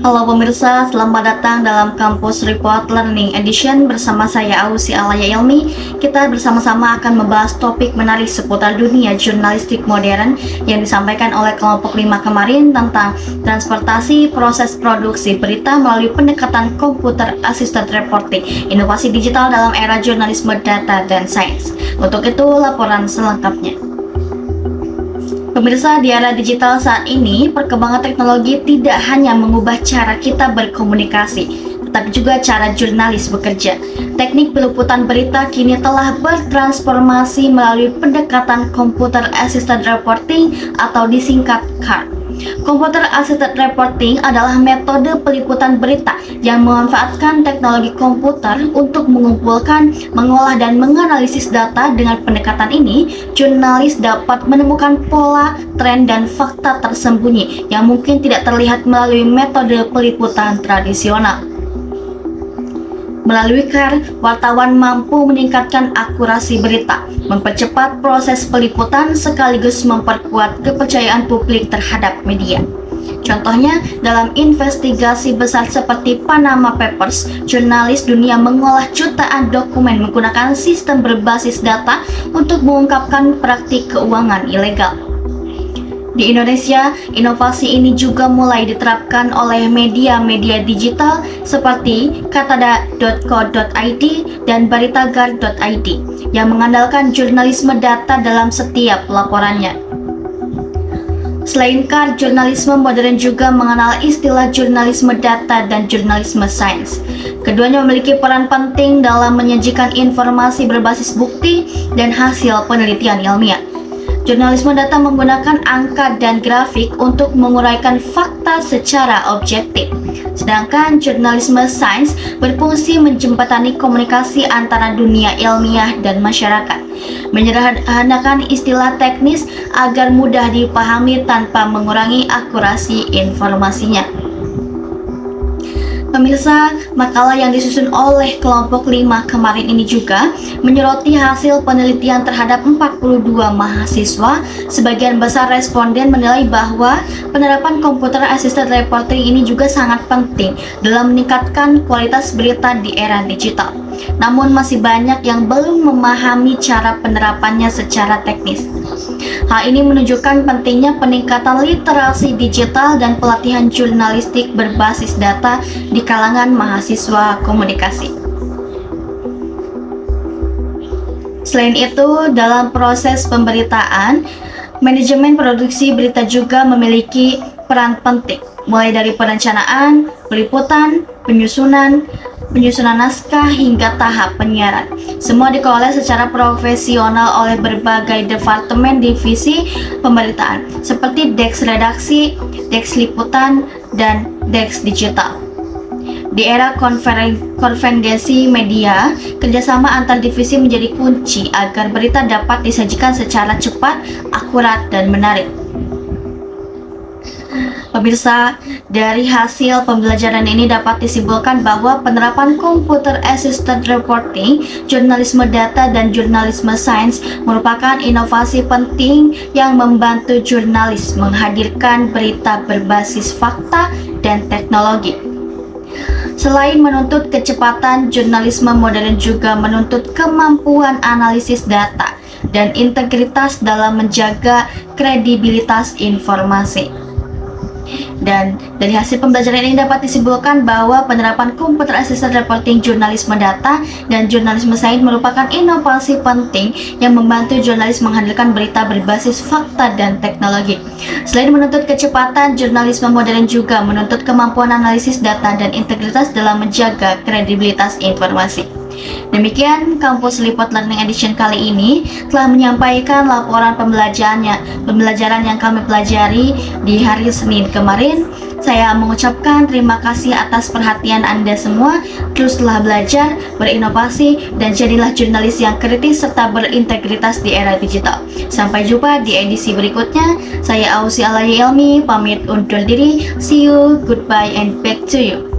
Halo pemirsa, selamat datang dalam Kampus Report Learning Edition bersama saya Ausi Alaya Ilmi. Kita bersama-sama akan membahas topik menarik seputar dunia jurnalistik modern yang disampaikan oleh kelompok 5 kemarin tentang transportasi proses produksi berita melalui pendekatan computer assisted reporting, inovasi digital dalam era jurnalisme data dan sains. Untuk itu laporan selengkapnya. Pemirsa, di era digital saat ini, perkembangan teknologi tidak hanya mengubah cara kita berkomunikasi, tetapi juga cara jurnalis bekerja. Teknik peliputan berita kini telah bertransformasi melalui pendekatan Computer Assisted Reporting atau disingkat CAR. Computer Assisted Reporting adalah metode peliputan berita yang memanfaatkan teknologi komputer untuk mengumpulkan, mengolah, dan menganalisis data. Dengan pendekatan ini, jurnalis dapat menemukan pola, tren, dan fakta tersembunyi yang mungkin tidak terlihat melalui metode peliputan tradisional. Melalui CAR, wartawan mampu meningkatkan akurasi berita, mempercepat proses peliputan, sekaligus memperkuat kepercayaan publik terhadap media. Contohnya, dalam investigasi besar seperti Panama Papers, jurnalis dunia mengolah jutaan dokumen menggunakan sistem berbasis data untuk mengungkapkan praktik keuangan ilegal. Di Indonesia, inovasi ini juga mulai diterapkan oleh media-media digital seperti katada.co.id dan baritagar.id yang mengandalkan jurnalisme data dalam setiap laporannya. Selain CAR, jurnalisme modern juga mengenal istilah jurnalisme data dan jurnalisme sains. Keduanya memiliki peran penting dalam menyajikan informasi berbasis bukti dan hasil penelitian ilmiah. Jurnalisme data menggunakan angka dan grafik untuk menguraikan fakta secara objektif. Sedangkan jurnalisme sains berfungsi menjembatani komunikasi antara dunia ilmiah dan masyarakat, menyederhanakan istilah teknis agar mudah dipahami tanpa mengurangi akurasi informasinya. Pemirsa, makalah yang disusun oleh kelompok 5 kemarin ini juga menyoroti hasil penelitian terhadap 42 mahasiswa. Sebagian besar responden menilai bahwa penerapan Computer Assisted Reporting ini juga sangat penting dalam meningkatkan kualitas berita di era digital. Namun masih banyak yang belum memahami cara penerapannya secara teknis. Hal ini menunjukkan pentingnya peningkatan literasi digital dan pelatihan jurnalistik berbasis data di kalangan mahasiswa komunikasi. Selain itu, dalam proses pemberitaan, manajemen produksi berita juga memiliki peran penting, mulai dari perencanaan, peliputan, penyusunan naskah hingga tahap penyiaran. Semua dikelola secara profesional oleh berbagai departemen divisi pemberitaan seperti Desk Redaksi, Desk Liputan, dan Desk Digital. Di era konvergensi media, kerjasama antar divisi menjadi kunci agar berita dapat disajikan secara cepat, akurat, dan menarik. Pemirsa, dari hasil pembelajaran ini dapat disimpulkan bahwa penerapan Computer Assisted Reporting, jurnalisme data, dan jurnalisme sains merupakan inovasi penting yang membantu jurnalis menghadirkan berita berbasis fakta dan teknologi. Selain menuntut kecepatan, jurnalisme modern juga menuntut kemampuan analisis data dan integritas dalam menjaga kredibilitas informasi. Dan dari hasil pembelajaran ini dapat disimpulkan bahwa penerapan Computer Assisted Reporting, jurnalisme data, dan jurnalisme sains merupakan inovasi penting yang membantu jurnalis menghadirkan berita berbasis fakta dan teknologi. Selain menuntut kecepatan, jurnalisme modern juga menuntut kemampuan analisis data dan integritas dalam menjaga kredibilitas informasi. Demikian Kampus Report Learning Edition kali ini telah menyampaikan laporan pembelajaran yang kami pelajari di hari Senin kemarin. Saya mengucapkan terima kasih atas perhatian Anda semua. Teruslah belajar, berinovasi, dan jadilah jurnalis yang kritis serta berintegritas di era digital. Sampai jumpa di edisi berikutnya. Saya Ausi Alaya Ilmi, pamit undur diri. See you, goodbye, and back to you.